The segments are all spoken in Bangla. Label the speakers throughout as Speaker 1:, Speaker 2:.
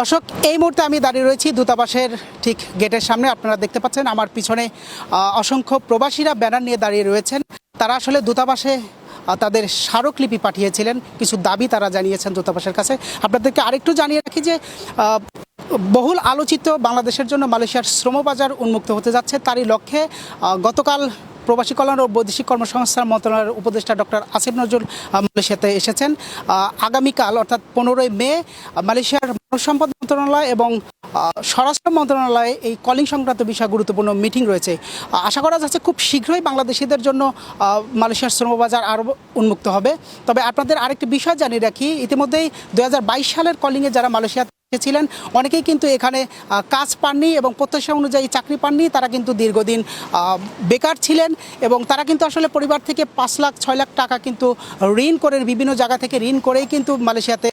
Speaker 1: দর্শক, এই মুহূর্তে আমি দাঁড়িয়ে রয়েছি দূতাবাসের ঠিক গেটের সামনে। আপনারা দেখতে পাচ্ছেন আমার পিছনে অসংখ্য প্রবাসীরা ব্যানার নিয়ে দাঁড়িয়ে রয়েছেন। তারা আসলে দূতাবাসে তাদের স্মারকলিপি পাঠিয়েছিলেন, কিছু দাবি তারা জানিয়েছেন দূতাবাসের কাছে। আপনাদেরকে আরেকটু জানিয়ে রাখি যে বহুল আলোচিত বাংলাদেশের জন্য মালয়েশিয়ার শ্রমবাজার উন্মুক্ত হতে যাচ্ছে। তারই লক্ষ্যে গতকাল প্রবাসী কল্যাণ ও বৈদেশিক কর্মসংস্থান মন্ত্রণালয়ের উপদেষ্টা ডক্টর আসিফ নজরুল মালয়েশিয়াতে এসেছেন। আগামীকাল অর্থাৎ 15ই মে মালয়েশিয়ার মানব সম্পদ মন্ত্রণালয় এবং স্বরাষ্ট্র মন্ত্রণালয়ে এই কলিং সংক্রান্ত বিষয়ে গুরুত্বপূর্ণ মিটিং রয়েছে। আশা করা যাচ্ছে খুব শীঘ্রই বাংলাদেশিদের জন্য মালয়েশিয়ার শ্রমবাজার আরও উন্মুক্ত হবে। তবে আপনাদের আরেকটি বিষয় জানিয়ে রাখি, ইতিমধ্যেই 2022 সালের কলিংয়ে যারা মালয়েশিয়া ছিলেন অনেকেই কিন্তু এখানে কাজ পাননি এবং প্রত্যাশা অনুযায়ী চাকরি পাননি। তারা কিন্তু দীর্ঘদিন বেকার ছিলেন এবং তারা কিন্তু আসলে পরিবার থেকে 5 লাখ 6 লাখ টাকা কিন্তু ঋণ করে, বিভিন্ন জায়গা থেকে ঋণ করেই কিন্তু মালয়েশিয়াতে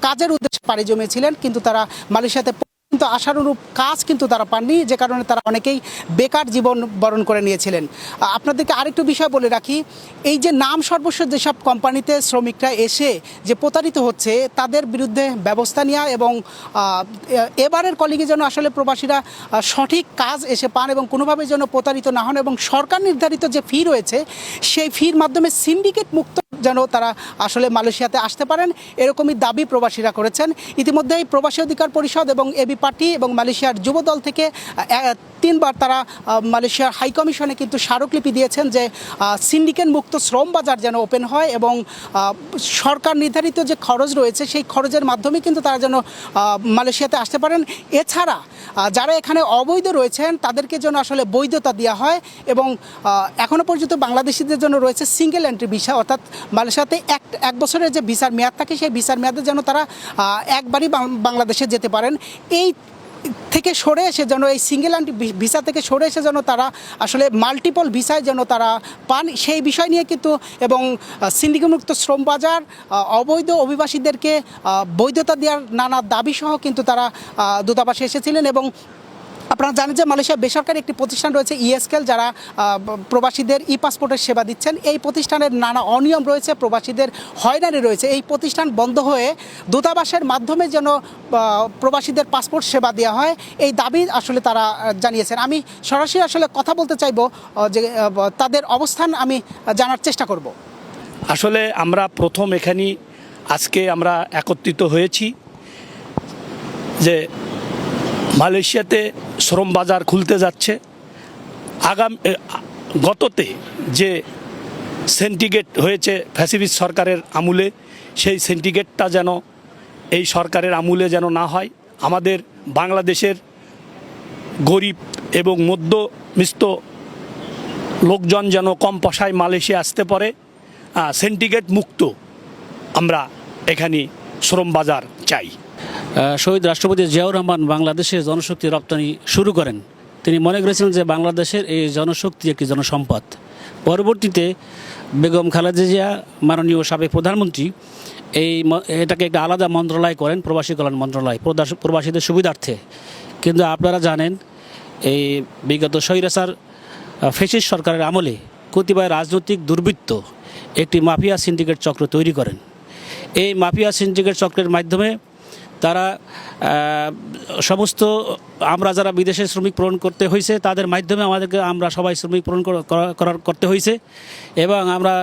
Speaker 1: কাজের উদ্দেশ্যে পাড়ি জমিয়েছিলেন, কিন্তু তারা মালয়েশিয়াতে কিন্তু আশানুরূপ কাজ কিন্তু তারা পাননি, যে কারণে তারা অনেকেই বেকার জীবন বরণ করে নিয়েছিলেন। আপনাদেরকে আরেকটু বিষয় বলে রাখি, এই যে নাম সর্বস্ব যেসব কোম্পানিতে শ্রমিকরা এসে যে প্রতারিত হচ্ছে তাদের বিরুদ্ধে ব্যবস্থা নেওয়া এবং এবারের কলিগে যেন আসলে প্রবাসীরা সঠিক কাজ এসে পান এবং কোনোভাবে যেন প্রতারিত না হন এবং সরকার নির্ধারিত যে ফি রয়েছে সেই ফির মাধ্যমে সিন্ডিকেট মুক্ত যেন তারা আসলে মালয়েশিয়াতে আসতে পারেন, এরকমই দাবি প্রবাসীরা করেছেন। ইতিমধ্যেই প্রবাসী অধিকার পরিষদ এবং এবি পার্টি এবং মালয়েশিয়ার যুবদল থেকে 3বার তারা মালয়েশিয়ার হাইকমিশনে কিন্তু স্মারকলিপি দিয়েছেন যে সিন্ডিকেট মুক্ত শ্রম বাজার যেন ওপেন হয় এবং সরকার নির্ধারিত যে খরচ রয়েছে সেই খরচের মাধ্যমে কিন্তু তারা যেন মালয়েশিয়াতে আসতে পারেন। এছাড়া যারা এখানে অবৈধ রয়েছেন তাদেরকে যেন আসলে বৈধতা দেওয়া হয় এবং এখনও পর্যন্ত বাংলাদেশিদের জন্য রয়েছে সিঙ্গেল এন্ট্রি ভিসা, অর্থাৎ মালয়েশিয়াতে এক বছরের যে ভিসার মেয়াদ থাকে সেই ভিসার মেয়াদে যেন তারা একবারই বাংলাদেশে যেতে পারেন। এই থেকে সরে এসে যেন এই সিঙ্গেল এন্ট্রি ভিসা থেকে সরে এসে যেন তারা আসলে মাল্টিপল ভিসায় যেন তারা পান, সেই বিষয় নিয়ে কিন্তু এবং সিন্ডিকেটমুক্ত শ্রম বাজার, অবৈধ অভিবাসীদেরকে বৈধতা দেওয়ার নানা দাবি সহ কিন্তু তারা দূতাবাসে এসেছিলেন। এবং আপনারা জানেন যে মালয়েশিয়া বেসরকারি একটি প্রতিষ্ঠান রয়েছে ইএসকেল, যারা প্রবাসীদের পাসপোর্টের সেবা দিচ্ছেন। এই প্রতিষ্ঠানের নানা অনিয়ম রয়েছে, প্রবাসীদের হয়রানি রয়েছে। এই প্রতিষ্ঠান বন্ধ হয়ে দূতাবাসের মাধ্যমে যেন প্রবাসীদের পাসপোর্ট সেবা দেওয়া হয়, এই দাবি আসলে তারা জানিয়েছেন। আমি সরাসরি আসলে কথা বলতে চাইব, যে তাদের অবস্থান আমি জানার চেষ্টা করব।
Speaker 2: আসলে আমরা প্রথম এখানে আজকে আমরা একত্রিত হয়েছি যে মালয়েশিয়াতে শ্রম বাজার খুলতে যাচ্ছে। গততে যে সিন্ডিকেট হয়েছে ফ্যাসিস্ট সরকারের আমলে, সেই সিন্ডিকেটটা যেন এই সরকারের আমলে যেন না হয়। আমাদের বাংলাদেশের গরিব এবং মধ্যবিত্ত লোকজন যেন কম পয়সায় মালয়েশিয়া আসতে পারে। সিন্ডিকেট মুক্ত আমরা এখানে শ্রম বাজার চাই।
Speaker 3: শহীদ রাষ্ট্রপতি জিয়াউর রহমান বাংলাদেশে জনশক্তি রপ্তানি শুরু করেন। তিনি মনে করেছিলেন যে বাংলাদেশের এই জনশক্তি একটি জনসম্পদ। পরবর্তীতে বেগম খালেদা জিয়া মাননীয় সাবেক প্রধানমন্ত্রী এটাকে একটা আলাদা মন্ত্রণালয় করেন, প্রবাসী কল্যাণ মন্ত্রণালয়, প্রবাসীদের সুবিধার্থে। কিন্তু আপনারা জানেন এই বিগত স্বৈরাচার ফ্যাসিস্ট সরকারের আমলে কতিপয় রাজনৈতিক দুর্বৃত্ত একটি মাফিয়া সিন্ডিকেট চক্র তৈরি করেন। এই মাফিয়া সিন্ডিকেট চক্রের মাধ্যমে তারা সমস্ত আমরা যারা বিদেশে শ্রমিক প্রেরণ করতে হয়েছে তাদের মাধ্যমে আমরা সবাই শ্রমিক প্রেরণ করতে হয়েছে এবং আমরা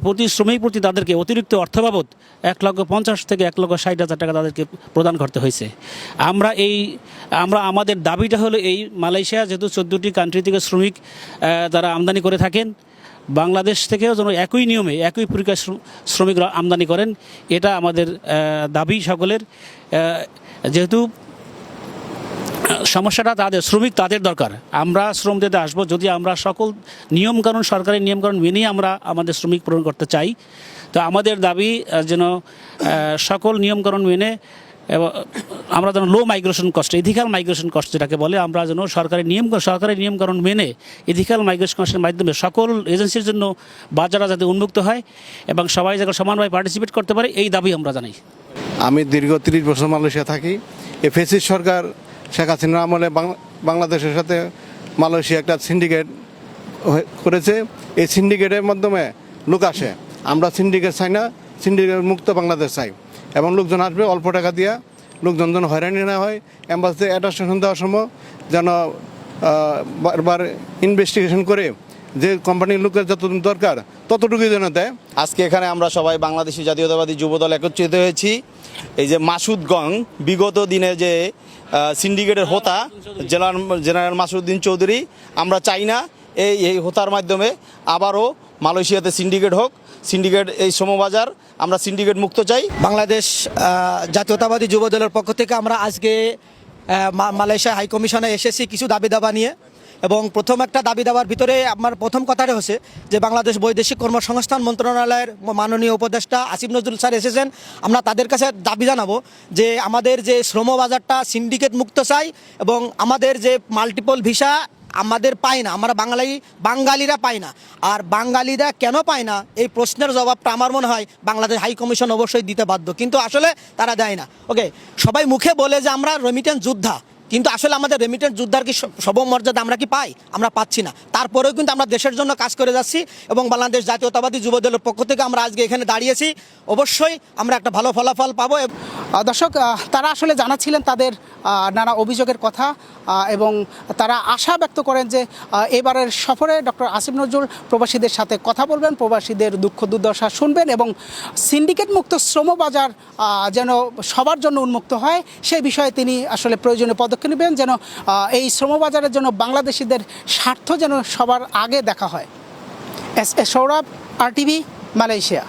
Speaker 3: প্রতি শ্রমিক প্রতি তাদেরকে অতিরিক্ত অর্থ বাবদ 1,50,000 থেকে 1,60,000 টাকা তাদেরকে প্রদান করতে হয়েছে। আমরা আমাদের দাবিটা হলো এই, মালয়েশিয়া যেহেতু 14টি কান্ট্রি থেকে শ্রমিক তারা আমদানি করে থাকেন, বাংলাদেশ থেকেও যেন একই নিয়মে একই প্রক্রিয়ায় শ্রমিকরা আমদানি করেন, এটা আমাদের দাবি সকলের। যেহেতু সমস্যাটা তাদের, শ্রমিক তাদের দরকার, আমরা শ্রম দিতে আসবো যদি আমরা সকল নিয়মকানুন, সরকারি নিয়মকানুন মেনেই আমরা আমাদের শ্রমিক পূরণ করতে চাই। তো আমাদের দাবি যেন সকল নিয়মকানুন মেনে এবং আমরা যেন low migration cost, ethical migration cost যেটাকে বলে, আমরা যেন সরকারি নিয়মকানুন মেনে এথিক্যাল মাইগ্রেশন কস্টের মাধ্যমে সকল এজেন্সির জন্য বাজারটা যাতে উন্মুক্ত হয় এবং সবাই যাতে সমানভাবে পার্টিসিপেট করতে পারে, এই দাবি আমরা জানাই।
Speaker 4: আমি দীর্ঘ 30 বছর মালয়েশিয়া থাকি। এই ফ্যাসিস্ট সরকার শেখ হাসিনার আমলে বাংলাদেশের সাথে মালয়েশিয়া একটা সিন্ডিকেট করেছে। এই সিন্ডিকেটের মাধ্যমে লোক আসে। আমরা সিন্ডিকেট চাই না, সিন্ডিকেট মুক্ত বাংলাদেশ চাই এবং লোকজন আসবে অল্প টাকা দিয়া লোকজন যেন হয়রানি না হয়, এম্বাসিতে অ্যাটাস্টেশন দেওয়ার সময় যেন বারবার ইনভেস্টিগেশন করে যে কোম্পানির লোকের যতদিন দরকার ততটুকুই যেন দেয়।
Speaker 5: আজকে এখানে আমরা সবাই বাংলাদেশি জাতীয়তাবাদী যুবদল একত্রিত হয়েছি। এই যে মাসুদ গং বিগত দিনে যে সিন্ডিকেটের হোতা জেনারেল মাসুদ্দিন চৌধুরী, আমরা চাই না এই হোতার মাধ্যমে আবারও মালয়েশিয়াতে সিন্ডিকেট হোক। সিন্ডিকেট এই শ্রমবাজার আমরা সিন্ডিকেট মুক্ত চাই।
Speaker 6: বাংলাদেশ জাতীয়তাবাদী যুব দলের পক্ষ থেকে আমরা আজকে মালয়েশিয়া হাই কমিশনে এসেছি কিছু দাবি দাবা নিয়ে, এবং প্রথম একটা দাবি দাবার ভিতরে আমার প্রথম কথাটা হচ্ছে যে বাংলাদেশ বৈদেশিক কর্মসংস্থান মন্ত্রণালয়ের মাননীয় উপদেষ্টা আসিফ নজরুল স্যার এসেছেন। আমরা তাদের কাছে দাবি জানাবো যে আমাদের যে শ্রমবাজারটা সিন্ডিকেট মুক্ত চাই, এবং আমাদের যে মাল্টিপল ভিসা আমাদের পাই না, আমরা বাঙালিরা পাই না। আর বাঙালিরা কেন পায় না এই প্রশ্নের জবাবটা আমার মনে হয় বাংলাদেশ হাই কমিশন অবশ্যই দিতে বাধ্য, কিন্তু আসলে তারা দেয় না। ওকে, সবাই মুখে বলে যে আমরা রেমিটেন্স যোদ্ধা, কিন্তু আসলে আমাদের রেমিটেন্স যোদ্ধার কি সবমর্যাদা আমরা কি পাই? আমরা পাচ্ছি না। তারপরেও কিন্তু আমরা দেশের জন্য কাজ করে যাচ্ছি, এবং বাংলাদেশ জাতীয়তাবাদী যুব দলের পক্ষ থেকে আমরা আজকে এখানে দাঁড়িয়েছি। অবশ্যই আমরা একটা ভালো ফলাফল পাবো।
Speaker 1: দর্শক, তারা আসলে জানাচ্ছিলেন তাদের নানা অভিযোগের কথা, এবং তারা আশা ব্যক্ত করেন যে এবারের সফরে ডক্টর আসিফ নজরুল প্রবাসীদের সাথে কথা বলবেন, প্রবাসীদের দুঃখ দুর্দশা শুনবেন, এবং সিন্ডিকেট মুক্ত শ্রমবাজার যেন সবার জন্য উন্মুক্ত হয় সেই বিষয়ে তিনি আসলে প্রয়োজনীয় পদক্ষেপ নেবেন, যেন এই শ্রমবাজারের জন্য বাংলাদেশিদের স্বার্থ যেন সবার আগে দেখা হয়। Sourav, RTV, Malaysia.